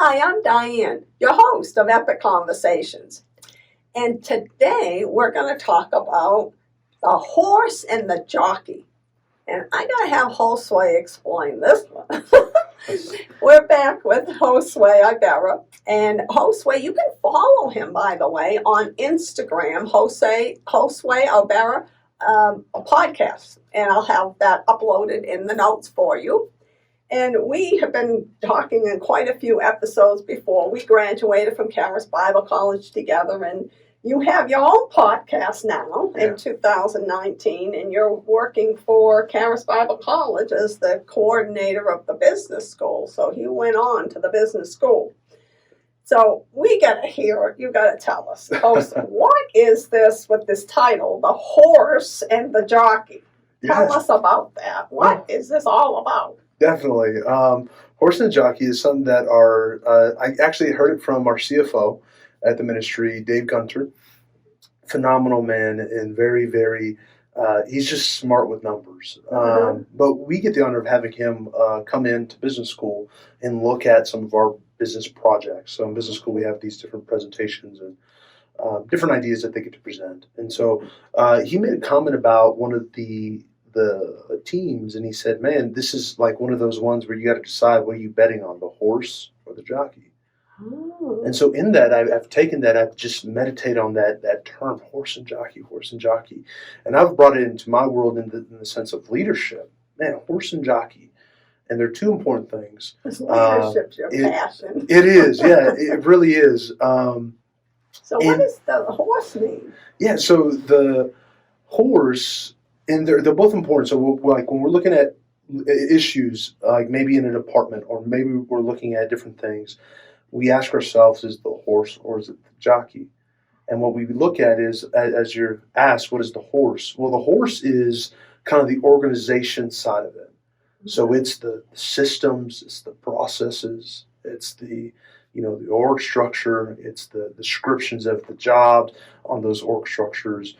Hi, I'm Diane, your host of Epic Conversations. And today we're going to talk about the horse and the jockey. And I got to have Josue explain this one. We're back with Josue Ibarra. And Josue, you can follow him, by the way, on Instagram, Josue Ibarra a podcast. And I'll have that uploaded in the notes for you. And we have been talking in quite a few episodes before. We graduated from Charis Bible College together, and you have your own podcast now in 2019, and you're working for Charis Bible College as the coordinator of the business school. So you went on to the business school. So we got to hear it. You got to tell us. What is this with this title, The Horse and the Jockey? Tell us about that. What is this all about? Definitely. Horse and Jockey is something that I actually heard it from our CFO at the ministry, Dave Gunter. Phenomenal man and very, very, he's just smart with numbers. But we get the honor of having him come into business school and look at some of our business projects. So in business school, we have these different presentations and different ideas that they get to present. And so he made a comment about one of the teams, and he said, man, this is like one of those ones where you got to decide, what are you betting on, the horse or the jockey? And so in that, I've taken that, I've just meditated on that term, horse and jockey, and I've brought it into my world in the sense of leadership. Man, horse and jockey, and they're two important things. Leadership's your passion. It is, yeah, it really is. So what does the horse mean? Yeah, so the horse, and they're both important. So when we're looking at issues, like maybe in a department, or maybe we're looking at different things, we ask ourselves, is the horse or is it the jockey? And what we look at is, as you're asked, what is the horse? Well, the horse is kind of the organization side of it. So it's the systems, it's the processes, it's the org structure, it's the descriptions of the jobs on those org structures.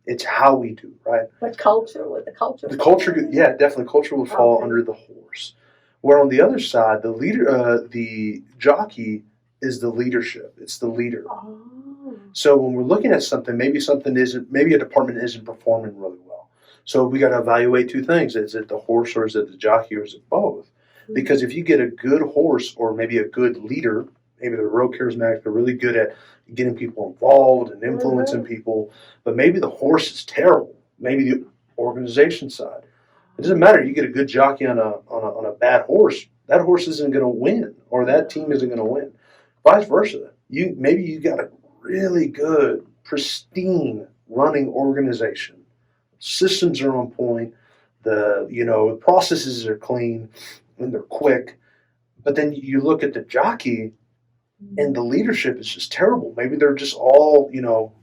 It's how we do, right? But culture, with the culture. The culture, yeah, definitely. Culture will fall under the horse. Where on the other side, the leader, the jockey is the leadership. It's the leader. Oh. So when we're looking at something, maybe a department isn't performing really well. So we got to evaluate two things: is it the horse, or is it the jockey, or is it both? Mm-hmm. Because if you get a good horse, or maybe a good leader, maybe they're real charismatic, they're really good at getting people involved and influencing people, but maybe the horse is terrible. Maybe the organization side. It doesn't matter. You get a good jockey on a bad horse, that horse isn't going to win, or that team isn't going to win. Vice versa. Maybe you got a really good, pristine running organization. Systems are on point. The processes are clean and they're quick. But then you look at the jockey, and the leadership is just terrible. Maybe they're just all,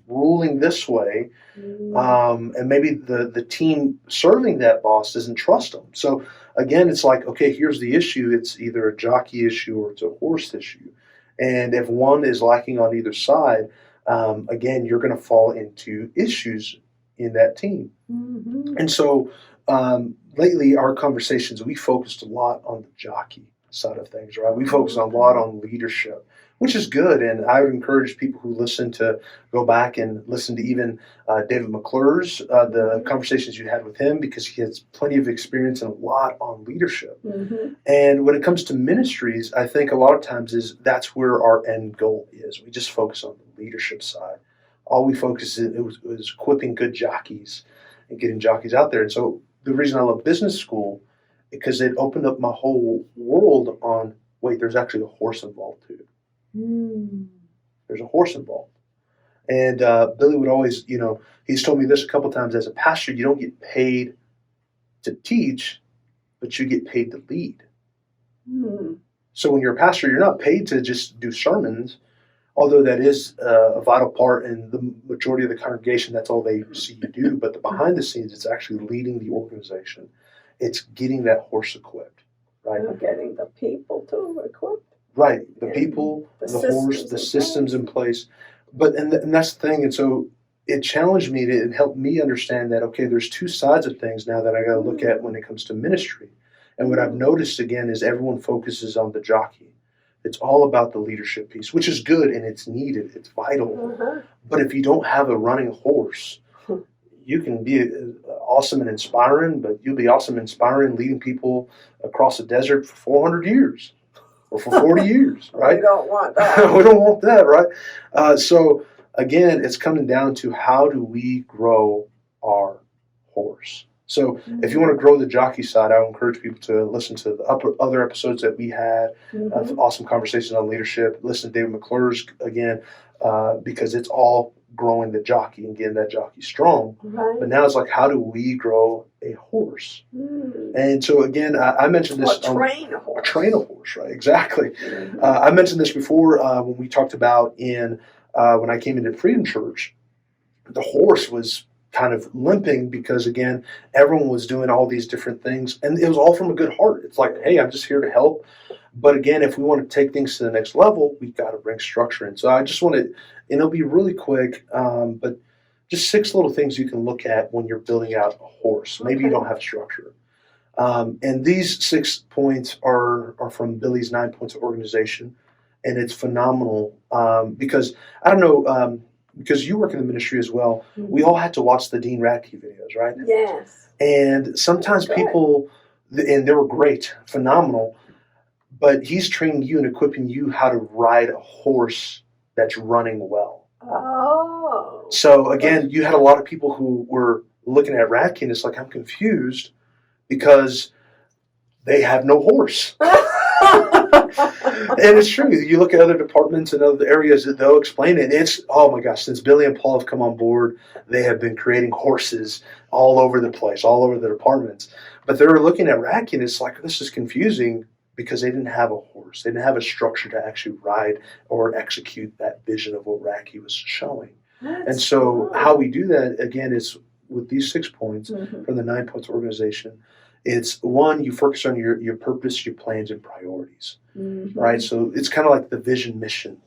ruling this way. And maybe the team serving that boss doesn't trust them. So again, it's like, okay, here's the issue. It's either a jockey issue or it's a horse issue. And if one is lacking on either side, again, you're going to fall into issues in that team. Mm-hmm. And so lately, our conversations, we focused a lot on the jockey side of things, right? We focus a lot on leadership, which is good. And I would encourage people who listen to go back and listen to even David McClure's, the conversations you had with him, because he has plenty of experience and a lot on leadership. Mm-hmm. And when it comes to ministries, I think a lot of times that's where our end goal is. We just focus on the leadership side. All we focus is equipping good jockeys and getting jockeys out there. And so the reason I love business school, because it opened up my whole world on, wait, there's actually a horse involved too. There's a horse involved. And Billy would always, he's told me this a couple times, as a pastor, you don't get paid to teach, but you get paid to lead. So when you're a pastor, you're not paid to just do sermons, although that is a vital part in the majority of the congregation. That's all they see you do. But the behind the scenes, it's actually leading the organization. It's getting that horse equipped, right? You're getting the people too equipped. Right, the people, the horse, the systems in place. But and that's the thing. And so it challenged me to help me understand that, okay, there's two sides of things now that I got to look at when it comes to ministry. And what I've noticed again is everyone focuses on the jockey. It's all about the leadership piece, which is good and it's needed. It's vital. Uh-huh. But if you don't have a running horse, you can be awesome and inspiring, but you'll be awesome and inspiring leading people across the desert for 400 years or for 40 years, right? We don't want that. We don't want that, right? So again, it's coming down to how do we grow our horse? So if you want to grow the jockey side, I would encourage people to listen to the other episodes that we had, awesome conversations on leadership. Listen to David McClure's again, because it's all growing the jockey and getting that jockey strong. Right. But now it's like, how do we grow a horse? And so again, I mentioned this. Train a horse. Train a horse, right? Exactly. I mentioned this before when we talked about when I came into Freedom Church, the horse was kind of limping because, again, everyone was doing all these different things. And it was all from a good heart. It's like, hey, I'm just here to help. But again, if we want to take things to the next level, we've got to bring structure in. So I just want to, and it'll be really quick, but just 6 little things you can look at when you're building out a horse. Maybe you don't have structure. And these 6 points are from Billy's 9 points of organization. And it's phenomenal because, I don't know, because you work in the ministry as well, we all had to watch the Dean Radke videos, right? Yes. And sometimes people, and they were great, phenomenal, but he's training you and equipping you how to ride a horse that's running well. Oh. So again, you had a lot of people who were looking at Radke and it's like, I'm confused because they have no horse. And it's true. You look at other departments and other areas that they'll explain it. It's, oh my gosh, since Billy and Paul have come on board, they have been creating horses all over the place, all over the departments. But they were looking at Radke and it's like, this is confusing because they didn't have a horse. They didn't have a structure to actually ride or execute that vision of what Radke was showing. And so how we do that, again, is with these 6 points from the 9 points organization. It's 1, you focus on your purpose, your plans, and priorities, right? So it's kind of like the vision mission,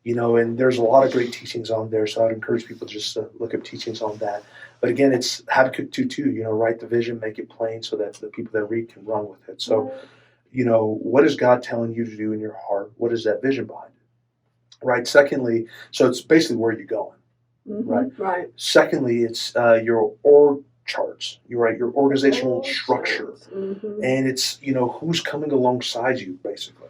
and there's a lot of great teachings on there. So I'd encourage people just to look up teachings on that. But again, it's Habakkuk 2:2, write the vision, make it plain so that the people that read can run with it. So, what is God telling you to do in your heart? What is that vision behind it? Right. Secondly, so it's basically where you're going, right? Right. Secondly, it's your org charts, your organizational structure, and it's who's coming alongside you, basically.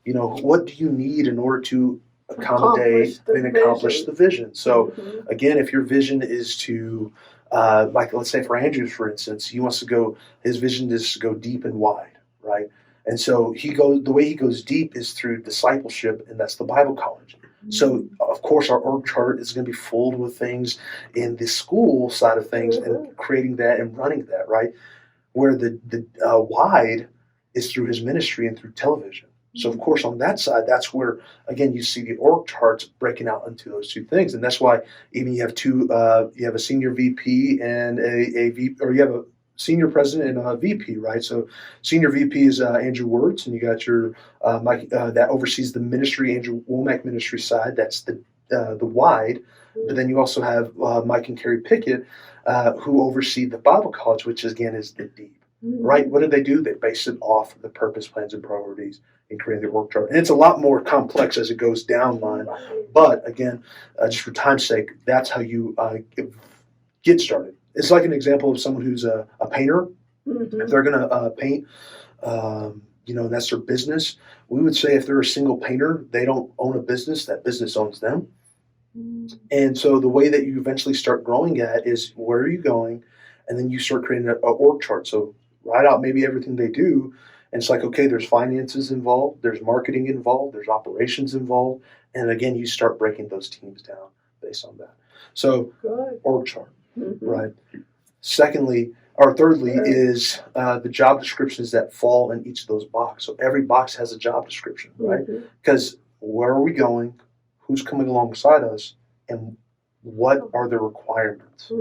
What do you need in order to accommodate and accomplish the vision? So again, if your vision is to like, let's say for Andrew, for instance, his vision is to go deep and wide, right? And so the way he goes deep is through discipleship, and that's the Bible college. So, of course, our org chart is going to be full with things in the school side of things and creating that and running that, right? Where the wide is through his ministry and through television. So, of course, on that side, that's where, again, you see the org charts breaking out into those 2 things. And that's why even you have you have a senior VP and a VP, or you have a senior president and a VP, right? So senior VP is Andrew Wirtz, and you got your Mike that oversees the ministry, Andrew Womack ministry side. That's the wide. But then you also have Mike and Carrie Pickett, who oversee the Bible College, which again is the deep, right? What do? They base it off of the purpose, plans, and priorities and create the work chart. And it's a lot more complex as it goes down line. But again, just for time's sake, that's how you get started. It's like an example of someone who's a painter. If they're going to paint, that's their business. We would say if they're a single painter, they don't own a business. That business owns them. And so the way that you eventually start growing at is where are you going? And then you start creating an org chart. So write out maybe everything they do. And it's like, okay, there's finances involved. There's marketing involved. There's operations involved. And again, you start breaking those teams down based on that. So org chart. Right. Thirdly is the job descriptions that fall in each of those boxes. So every box has a job description, right? Because where are we going? Who's coming alongside us? And what are the requirements?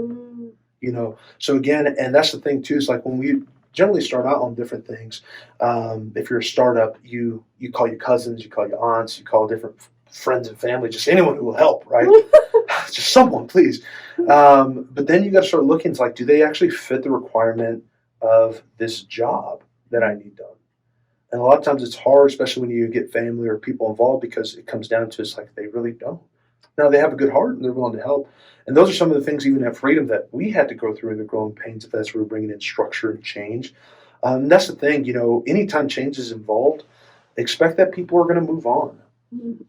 So again, and that's the thing too, is like when we generally start out on different things, if you're a startup, you call your cousins, you call your aunts, you call different friends and family, just anyone who will help, right? Just someone, please. But then you got to start looking. It's like, do they actually fit the requirement of this job that I need done? And a lot of times it's hard, especially when you get family or people involved, because it comes down to it's like they really don't. Now they have a good heart and they're willing to help. And those are some of the things even at Freedom that we had to go through in the growing pains of as we were bringing in structure and change. That's the thing, anytime change is involved, expect that people are going to move on.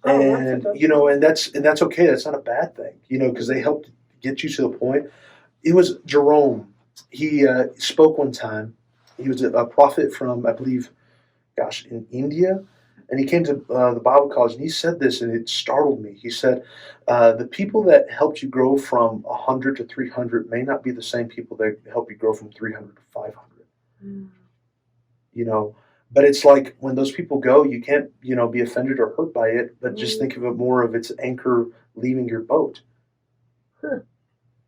And that's okay. That's not a bad thing, because they helped get you to the point. It was Jerome. He spoke one time. He was a prophet from, I believe, in India. And he came to the Bible College, and he said this, and it startled me. He said, the people that helped you grow from 100 to 300 may not be the same people that help you grow from 300 to 500. Mm. But it's like when those people go, you can't, be offended or hurt by it, but just think of it more of its anchor leaving your boat. Huh.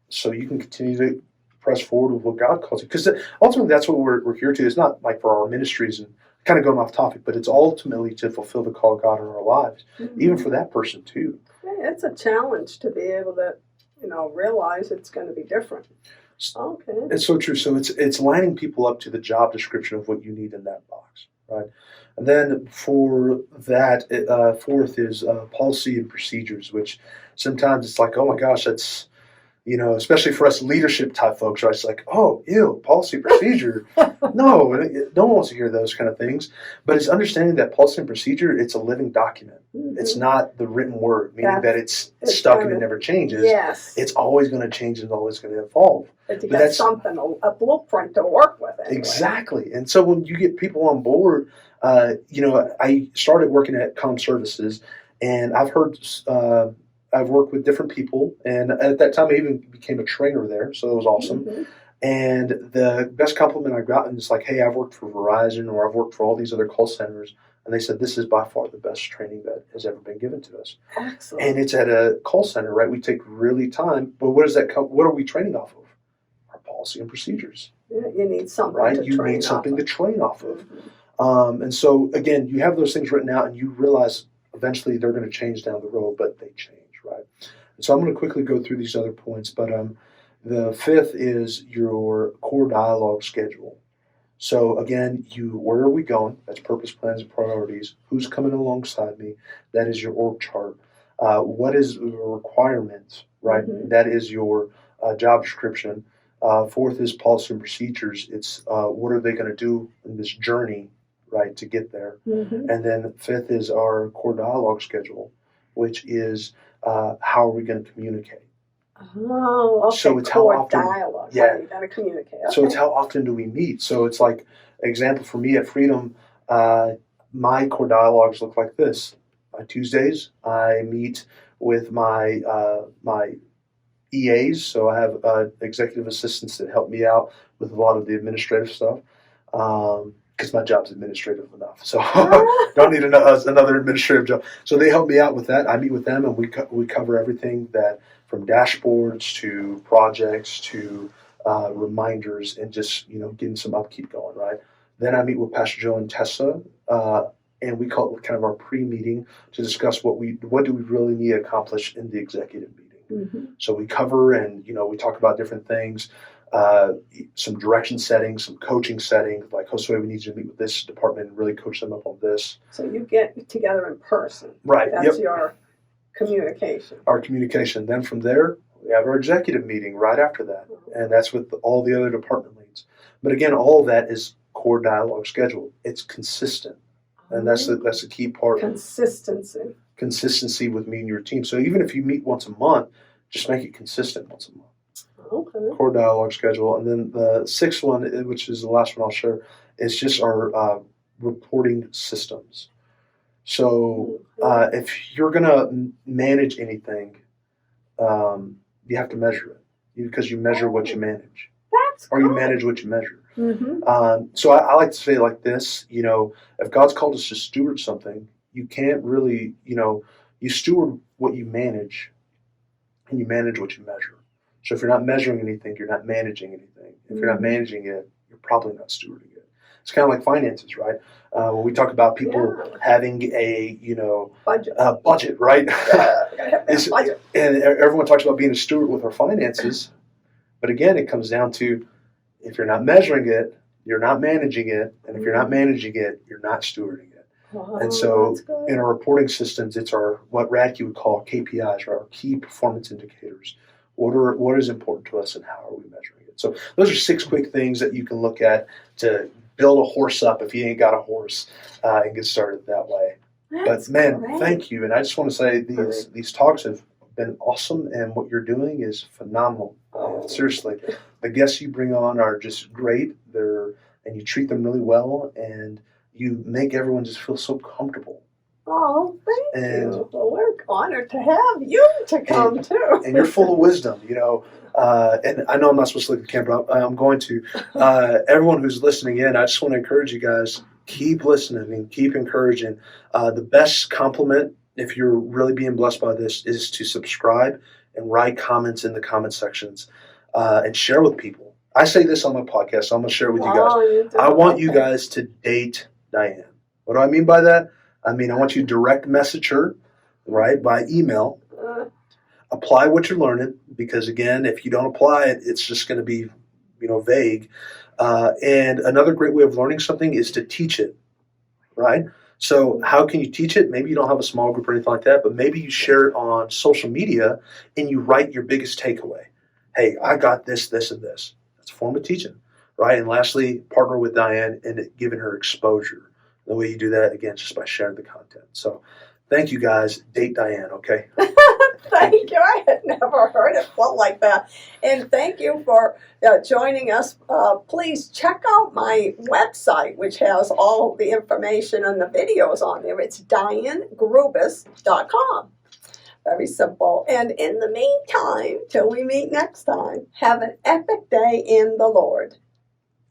So you can continue to press forward with what God calls you. Because ultimately that's what we're here to. It's not like for our ministries and kind of going off topic, but it's ultimately to fulfill the call of God in our lives, even for that person too. Yeah, it's a challenge to be able to, realize it's going to be different. Okay. It's so true. So it's lining people up to the job description of what you need in that box, right? And then for that, fourth is policy and procedures, which sometimes it's like, oh my gosh, that's, especially for us leadership type folks, right? It's like, oh, ew, policy no one wants to hear those kind of things. But it's understanding that policy and procedure, it's a living document. Mm-hmm. It's not the written word, meaning that it's stuck and it never changes. Yes. It's always going to change and always going to evolve. But you got something, a blueprint to work with. Anyway. Exactly. And so when you get people on board, I started working at Comm Services, and I've worked with different people, and at that time I even became a trainer there, so it was awesome. Mm-hmm. And the best compliment I've gotten is like, hey, I've worked for Verizon or I've worked for all these other call centers, and they said this is by far the best training that has ever been given to us. Excellent. And it's at a call center, right? We take really time, but what are we training off of? Our policy and procedures. Yeah, you need something, right? To you train need something off to train off of. Mm-hmm. And so again, you have those things written out, and you realize eventually they're going to change down the road, but they change. Right. And so I'm going to quickly go through these other points, but the fifth is your core dialogue schedule. So again, where are we going? That's purpose, plans, and priorities. Who's coming alongside me? That is your org chart. What is the requirements? Right. Mm-hmm. That is your job description. Fourth is policy and procedures. It's what are they going to do in this journey, right, to get there? Mm-hmm. And then fifth is our core dialogue schedule, which is how are we going to communicate? Oh, okay. So it's how often, dialogue. Yeah, you got to communicate. Okay. So it's how often do we meet? So it's like, example for me at Freedom, my core dialogues look like this. On Tuesdays, I meet with my EAs, so I have executive assistants that help me out with a lot of the administrative stuff. Because my job's administrative enough, so don't need another administrative job. So they help me out with that. I meet with them, and we cover everything that from dashboards to projects to reminders, and just getting some upkeep going. Right. Then I meet with Pastor Joe and Tessa, and we call it kind of our pre-meeting to discuss what do we really need to accomplish in the executive meeting. Mm-hmm. So we cover and we talk about different things. Some direction setting, some coaching setting, like Josue, we need you to meet with this department and really coach them up on this. So you get together in person. Right. That's your communication. Our communication. Then from there, we have our executive meeting right after that. Mm-hmm. And that's with all the other department leads. But again, all of that is core dialogue schedule. It's consistent. And that's the key part. Consistency with me and your team. So even if you meet once a month, just make it consistent once a month. Okay. Core dialogue schedule. And then the sixth one, which is the last one I'll share, is just our reporting systems. So if you're going to manage anything, you have to measure it because you measure what you manage. That's or you manage what you measure. Mm-hmm. So I like to say it like this, if God's called us to steward something, you can't really, you steward what you manage and you manage what you measure. So if you're not measuring anything, you're not managing anything. If you're not managing it, you're probably not stewarding it. It's kind of like finances, right? When we talk about people having a, budget, right? Budget. And everyone talks about being a steward with our finances. But again, it comes down to if you're not measuring it, you're not managing it. And if you're not managing it, you're not stewarding it. Oh, And so that's good. in our reporting systems, it's our what Radke would call KPIs, or our key performance indicators. What is important to us and how are we measuring it? So those are 6 quick things that you can look at to build a horse up if you ain't got a horse, and get started that way. That's But man, great. thank you. And I just want to say these talks have been awesome, and what you're doing is phenomenal. Seriously, the guests you bring on are just great. And you treat them really well, and you make everyone just feel so comfortable. Oh, thank And- you. Well, we're honored to have you to come too. And you're full of wisdom, and I know I'm not supposed to look at the camera. I'm going to. Everyone who's listening in, I just want to encourage you guys, keep listening and keep encouraging. The best compliment, if you're really being blessed by this, is to subscribe and write comments in the comment sections, and share with people. I say this on my podcast, so I'm going to share it with you guys. Oh, you do. I want you Okay. guys to date Diane. What do I mean by that? I want you to direct message her, right, by email. Apply what you're learning, because again, if you don't apply it, it's just going to be, vague. And another great way of learning something is to teach it, right? So how can you teach it? Maybe you don't have a small group or anything like that, but maybe you share it on social media and you write your biggest takeaway. Hey, I got this, this, and this. That's a form of teaching, right? And lastly, partner with Diane and giving her exposure. The way you do that, again, just by sharing the content. So thank you guys. Date Diane, okay? Thank you. I had never heard it put like that. And thank you for joining us. Please check out my website, which has all the information and the videos on there. It's dianegrubus.com. Very simple. And in the meantime, till we meet next time, have an epic day in the Lord.